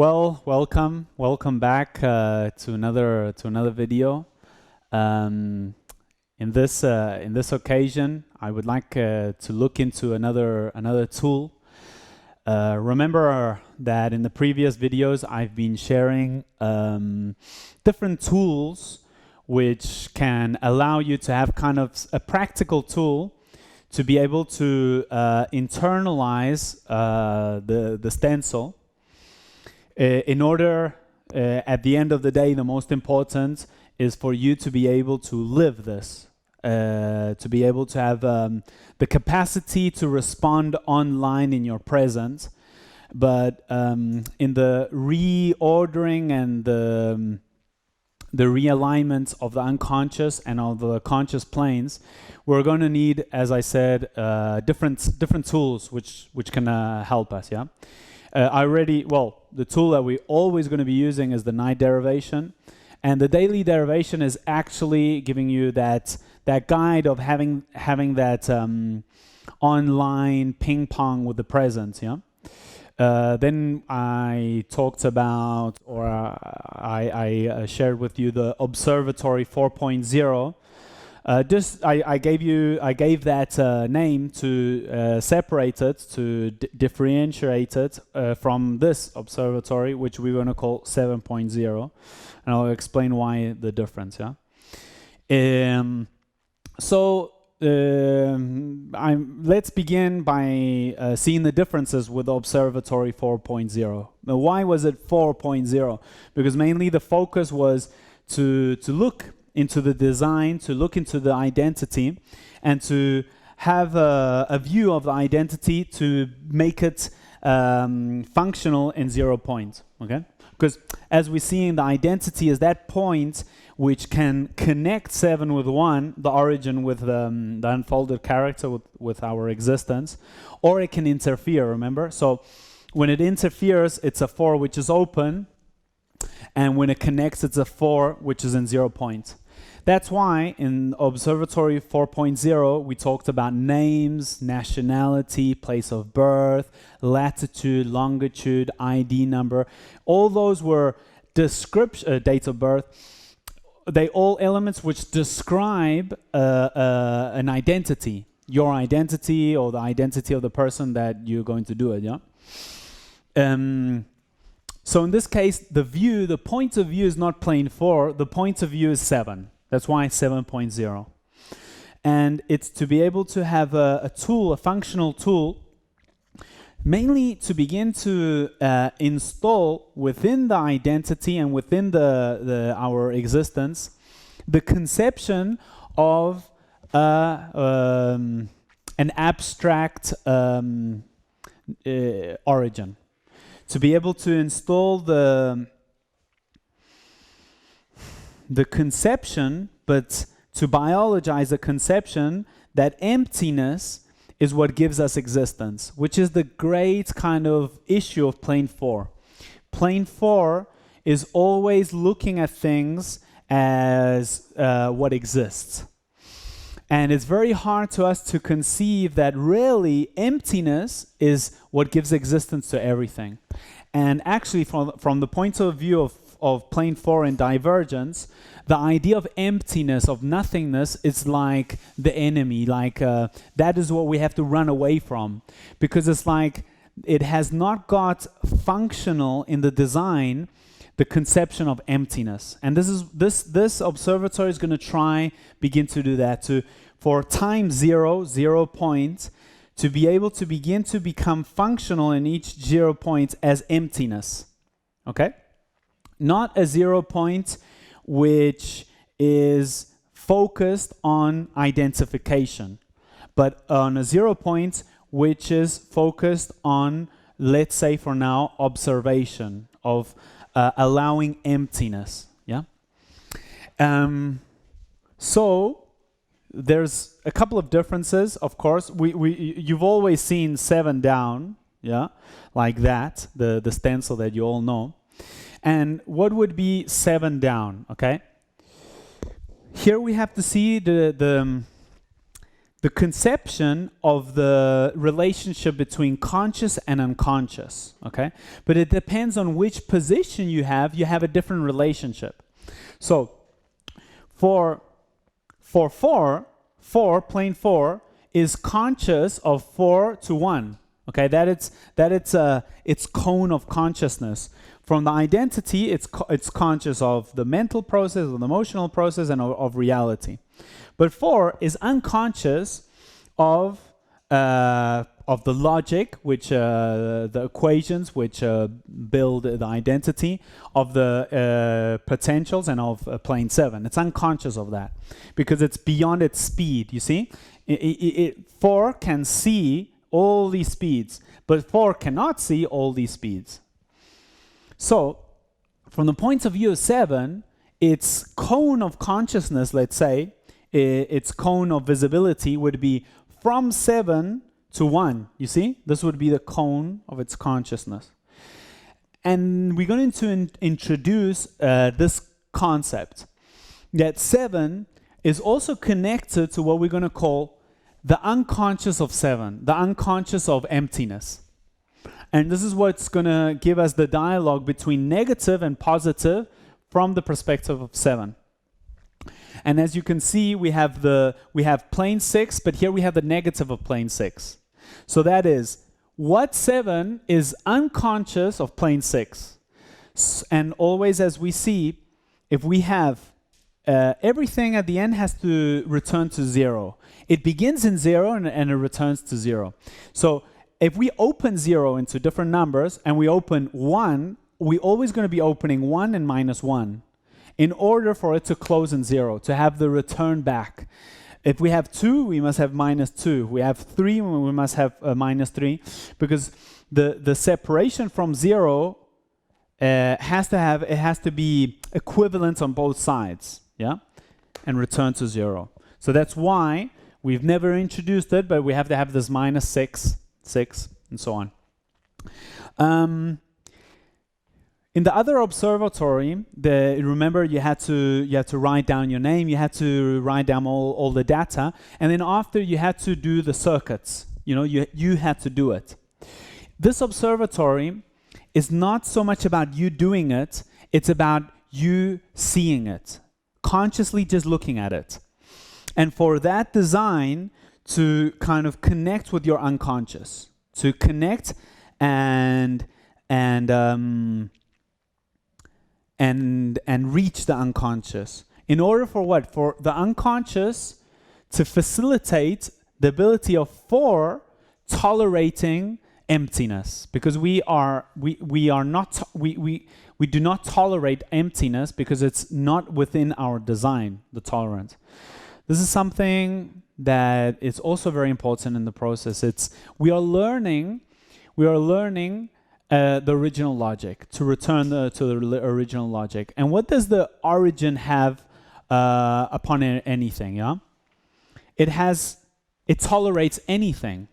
Well, welcome back to another video. In this occasion, I would like to look into another tool. Remember that in the previous videos, I've been sharing different tools which can allow you to have kind of a practical tool to be able to internalize the stencil. In order, at the end of the day, the most important is for you to be able to live this, to be able to have the capacity to respond online in your present, but in the reordering and the realignment of the unconscious and of the conscious planes, we're going to need, as I said, different tools which can help us. Yeah. The tool that we're always going to be using is the night derivation, and the daily derivation is actually giving you that guide of having that online ping pong with the present. Yeah. Then I talked about, or I shared with you the Observatory 4.0. I gave that name to separate it, to differentiate it from this observatory, which we're going to call 7.0, and I'll explain why the difference. Yeah. Let's begin by seeing the differences with Observatory 4.0. Now, why was it 4.0? Because mainly the focus was to look into the design, to look into the identity, and to have a view of the identity to make it functional in 0 point. Okay? Because as we see in the identity is that point which can connect 7 with 1, the origin with the unfolded character with our existence, or it can interfere, remember? So when it interferes, it's a 4 which is open, and when it connects, it's a 4 which is in 0 point. That's why in Observatory 4.0 we talked about names, nationality, place of birth, latitude, longitude, ID number. All those were date of birth. They all elements which describe an identity, your identity or the identity of the person that you're going to do it. Yeah. So in this case, the point of view is not plane 4. The point of view is 7. That's why it's 7.0. And it's to be able to have a tool, a functional tool, mainly to begin to install within the identity and within our existence the conception of an abstract origin. To be able to install the conception, but to biologize the conception that emptiness is what gives us existence, which is the great kind of issue of plane 4. Plane 4 is always looking at things as what exists. And it's very hard to us to conceive that really emptiness is what gives existence to everything. And actually, from the point of view of plane 4 and divergence, the idea of emptiness, of nothingness, is like the enemy. Like that is what we have to run away from, because it's like it has not got functional in the design the conception of emptiness. And this observatory is going to begin to do that, for time 0 point, to be able to begin to become functional in each 0 point as emptiness. Okay? Not a 0 point which is focused on identification, but on a 0 point which is focused on, let's say for now, observation of allowing emptiness. Yeah. So there's a couple of differences. Of course, you've always seen 7 down. Yeah, like that, the stencil that you all know. And what would be 7 down? Okay. Here we have to see the the conception of the relationship between conscious and unconscious, okay? But it depends on which position you have a different relationship. So for 4, plane 4 is conscious of 4 to 1, okay? That it's its cone of consciousness. From the identity, it's conscious of the mental process, of the emotional process, and of reality. But 4 is unconscious of the logic, which the equations which build the identity, of the potentials, and of plane 7. It's unconscious of that because it's beyond its speed. You see, 4 can see all these speeds, but 4 cannot see all these speeds. So, from the point of view of 7, its cone of consciousness, let's say, its cone of visibility would be from 7 to 1. You see? This would be the cone of its consciousness. And we're going to introduce this concept that 7 is also connected to what we're going to call the unconscious of 7, the unconscious of emptiness. And this is what's going to give us the dialogue between negative and positive from the perspective of 7. And as you can see, we have plane 6, but here we have the negative of plane 6. So that is, what 7 is unconscious of plane 6. And always, as we see, if we have everything at the end has to return to 0. It begins in 0 and it returns to 0. So if we open 0 into different numbers and we open 1, we're always going to be opening 1 and minus 1 in order for it to close in 0, to have the return back. If we have 2, we must have minus 2. If we have 3, we must have minus 3, because the separation from 0 has to be equivalent on both sides, yeah, and return to 0. So that's why we've never introduced it, but we have to have this minus 6, and so on. In the other observatory, remember you had to write down your name, you had to write down all the data, and then after you had to do the circuits. You had to do it. This observatory is not so much about you doing it, it's about you seeing it, consciously just looking at it. And for that design to kind of connect with your unconscious, to connect and reach the unconscious. In order for what? For the unconscious to facilitate the ability of 4 tolerating emptiness, because we do not tolerate emptiness because it's not within our design, the tolerance. This is something that is also very important in the process. We are learning the original logic, to return to the original logic. And what does the origin have upon anything? Yeah, it tolerates anything.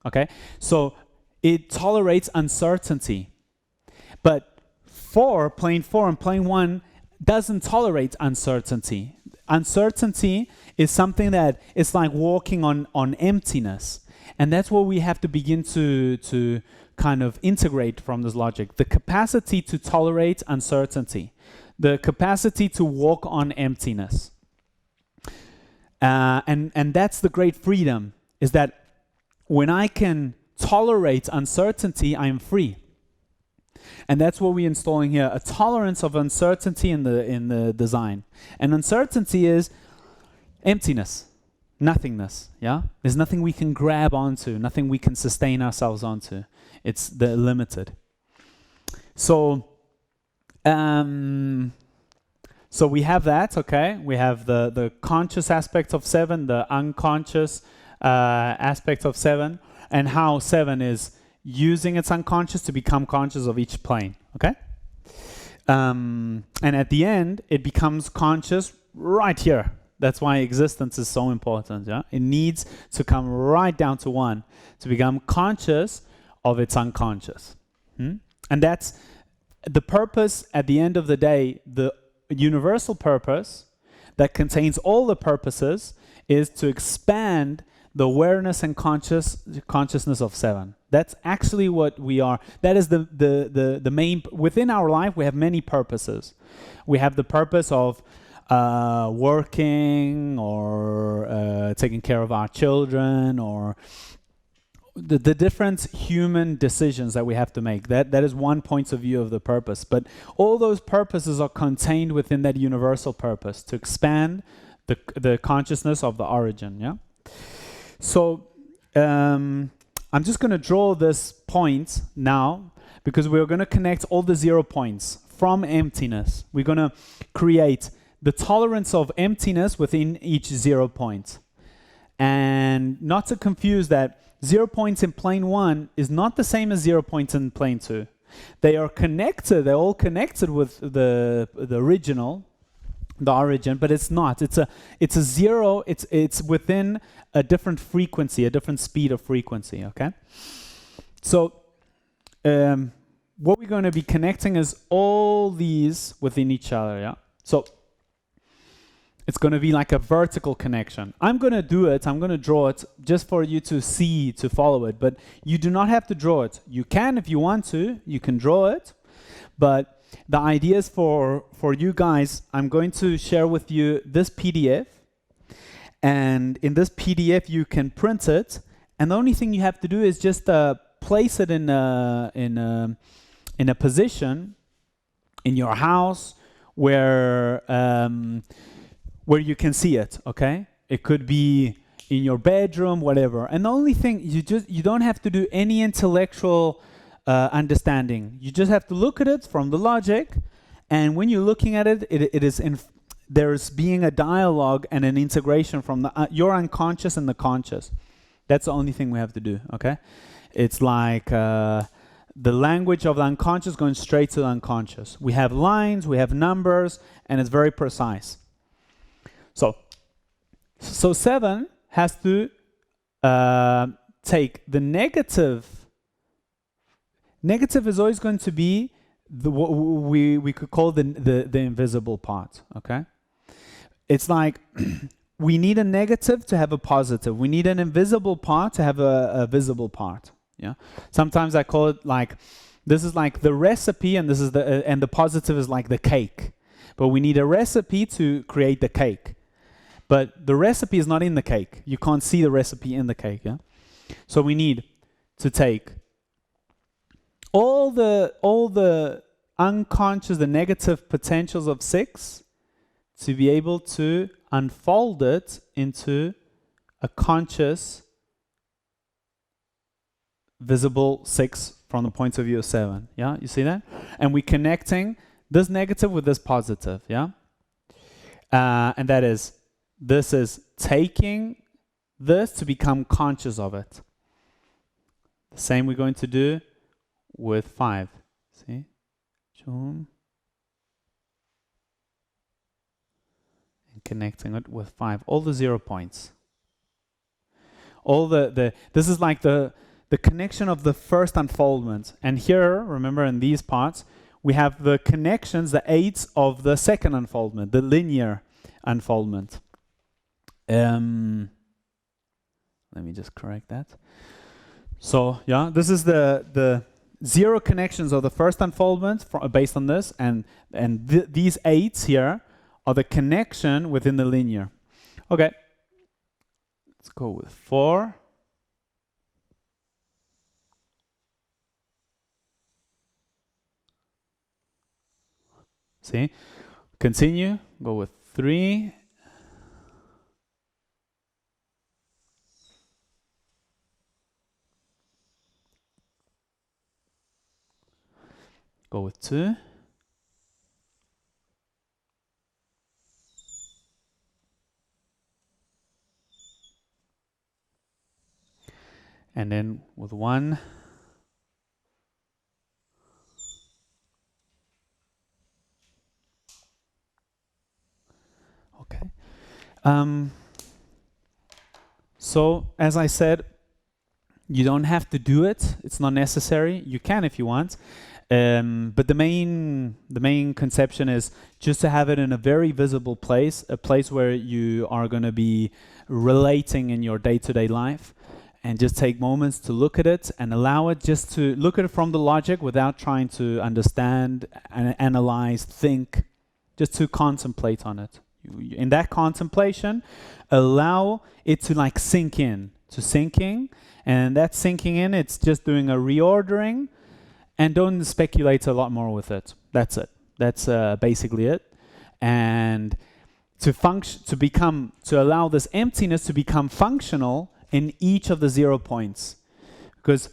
Okay, so it tolerates uncertainty, but plane 4 and plane 1 doesn't tolerate uncertainty. Uncertainty is something that is like walking on emptiness, and that's what we have to begin to kind of integrate from this logic. The capacity to tolerate uncertainty, the capacity to walk on emptiness. And that's the great freedom, is that when I can tolerate uncertainty, I am free. And that's what we're installing here, a tolerance of uncertainty in the design. And uncertainty is emptiness, nothingness, yeah? There's nothing we can grab onto, nothing we can sustain ourselves onto. It's the limited. So we have that, okay? We have the conscious aspect of 7, the unconscious aspect of 7, and how 7 is using its unconscious to become conscious of each plane, okay? And at the end, it becomes conscious right here. That's why existence is so important, yeah? It needs to come right down to 1 to become conscious of its unconscious. And that's the purpose at the end of the day, the universal purpose that contains all the purposes, is to expand the awareness and consciousness of 7. That's actually what we are. That is the main. Within our life, we have many purposes. We have the purpose of working, or taking care of our children, or the different human decisions that we have to make. That is one point of view of the purpose. But all those purposes are contained within that universal purpose to expand the consciousness of the origin. Yeah. So I'm just going to draw this point now, because we're going to connect all the 0 points from emptiness. We're going to create the tolerance of emptiness within each 0 point. And not to confuse that, 0 points in plane 1 is not the same as 0 points in plane 2. They are connected, they're all connected with the original, the origin, but it's not. It's a 0, it's within a different frequency, a different speed of frequency, okay? So what we're going to be connecting is all these within each other, yeah? So it's going to be like a vertical connection. I'm going to do it, I'm going to draw it just for you to see, to follow it, but you do not have to draw it. You can if you want to, you can draw it, but the idea is for you guys, I'm going to share with you this PDF, and in this PDF you can print it, and the only thing you have to do is just place it in a position in your house where you can see it, okay? It could be in your bedroom, whatever. And the only thing, you don't have to do any intellectual understanding. You just have to look at it from the logic, and when you're looking at it, there's being a dialogue and an integration from your unconscious and the conscious. That's the only thing we have to do, okay? It's like the language of the unconscious going straight to the unconscious. We have lines, we have numbers, and it's very precise. So 7 has to take the negative. Negative is always going to be what we could call the invisible part, okay? It's like we need a negative to have a positive. We need an invisible part to have a visible part, yeah? Sometimes I call it like, this is like the recipe, and this is and the positive is like the cake. But we need a recipe to create the cake. But the recipe is not in the cake. You can't see the recipe in the cake, yeah? So we need to take all the unconscious, the negative potentials of 6, to be able to unfold it into a conscious, visible 6 from the point of view of 7. Yeah, you see that? And we're connecting this negative with this positive, yeah? And that is, this is taking this to become conscious of it. The same we're going to do with 5. See? And connecting it with 5. All the 0 points. All this is like the connection of the first unfoldment. And here, remember in these parts, we have the connections, the 8s of the second unfoldment, the linear unfoldment. Let me just correct that. So yeah, this is the 0 connections of the first unfoldment based on this, and these 8s here are the connection within the linear. Okay, let's go with 4. See, continue, go with 3. Go with 2. And then with 1. Okay. So as I said, you don't have to do it. It's not necessary. You can if you want. But the main conception is just to have it in a very visible place, a place where you are going to be relating in your day-to-day life, and just take moments to look at it and allow it just to look at it from the logic without trying to understand, analyze, think, just to contemplate on it. In that contemplation, allow it to like sink in, and that sinking in, it's just doing a reordering, and don't speculate a lot more with it. That's it. That's basically it. And to allow this emptiness to become functional in each of the 0 points. Because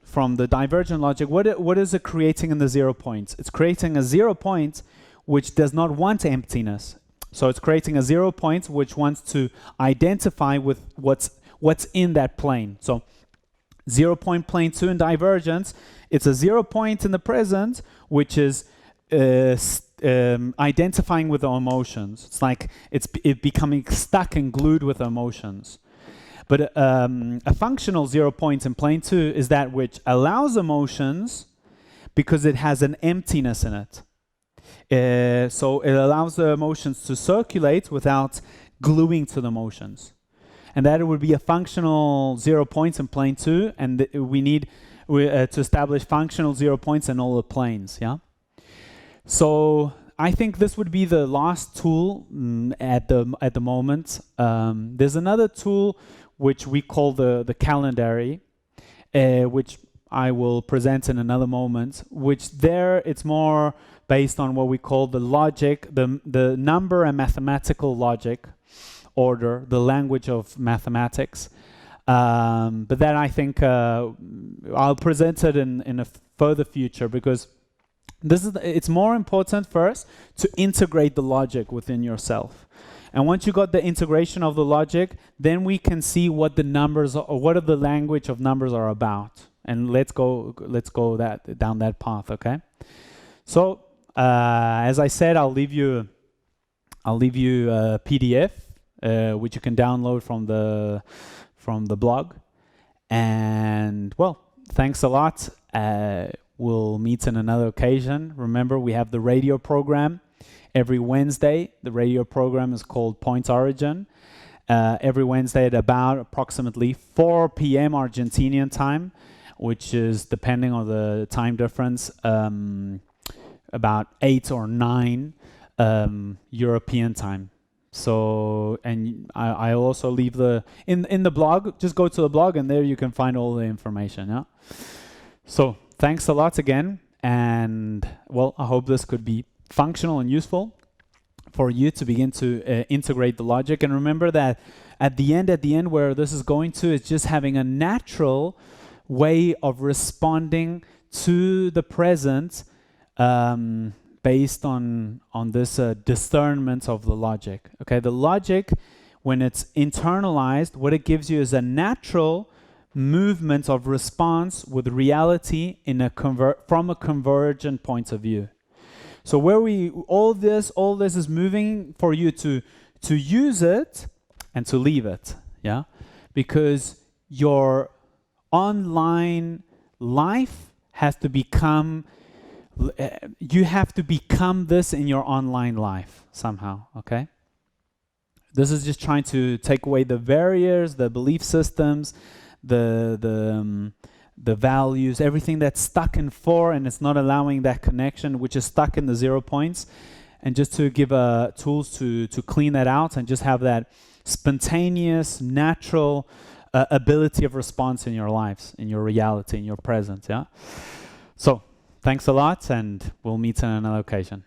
from the divergent logic, what is it creating in the 0 points? It's creating a 0 point which does not want emptiness. So it's creating a 0 point which wants to identify with what's in that plane. So 0 point plane 2 in divergence, it's a 0 point in the present which is identifying with the emotions. It's like it's becoming stuck and glued with emotions. But a functional 0 point in plane 2 is that which allows emotions because it has an emptiness in it. So it allows the emotions to circulate without gluing to the emotions. And that would be a functional 0 points in plane 2, and we need to establish functional 0 points in all the planes, yeah? So I think this would be the last tool at the moment. There's another tool which we call the calendary, which I will present in another moment, which there it's more based on what we call the logic, the number and mathematical logic order, the language of mathematics. But then I think I'll present it in a further future, because it's more important first to integrate the logic within yourself. And once you got the integration of the logic, then we can see what the numbers are, or what the language of numbers are about. And let's go down that path, okay? So as I said, I'll leave you a PDF which you can download from the blog. And well, thanks a lot. We'll meet in another occasion. Remember, we have the radio program every Wednesday. The radio program is called Point Origin. Every Wednesday at about approximately 4 p.m. Argentinian time, which is, depending on the time difference, about 8 or 9 European time. So, and I also leave in the blog, just go to the blog and there you can find all the information, yeah? So, thanks a lot again, and well, I hope this could be functional and useful for you to begin to integrate the logic. And remember that at the end where this is going to is just having a natural way of responding to the present based on this discernment of the logic. Okay, the logic, when it's internalized, what it gives you is a natural movement of response with reality in from a convergent point of view. So where all this is moving for you to use it and to leave it, yeah, because your online life has to become. You have to become this in your online life somehow, okay? This is just trying to take away the barriers, the belief systems, the values, everything that's stuck in 4 and it's not allowing that connection, which is stuck in the 0 points, and just to give tools to clean that out and just have that spontaneous, natural ability of response in your lives, in your reality, in your present, yeah? So, thanks a lot, and we'll meet on another occasion.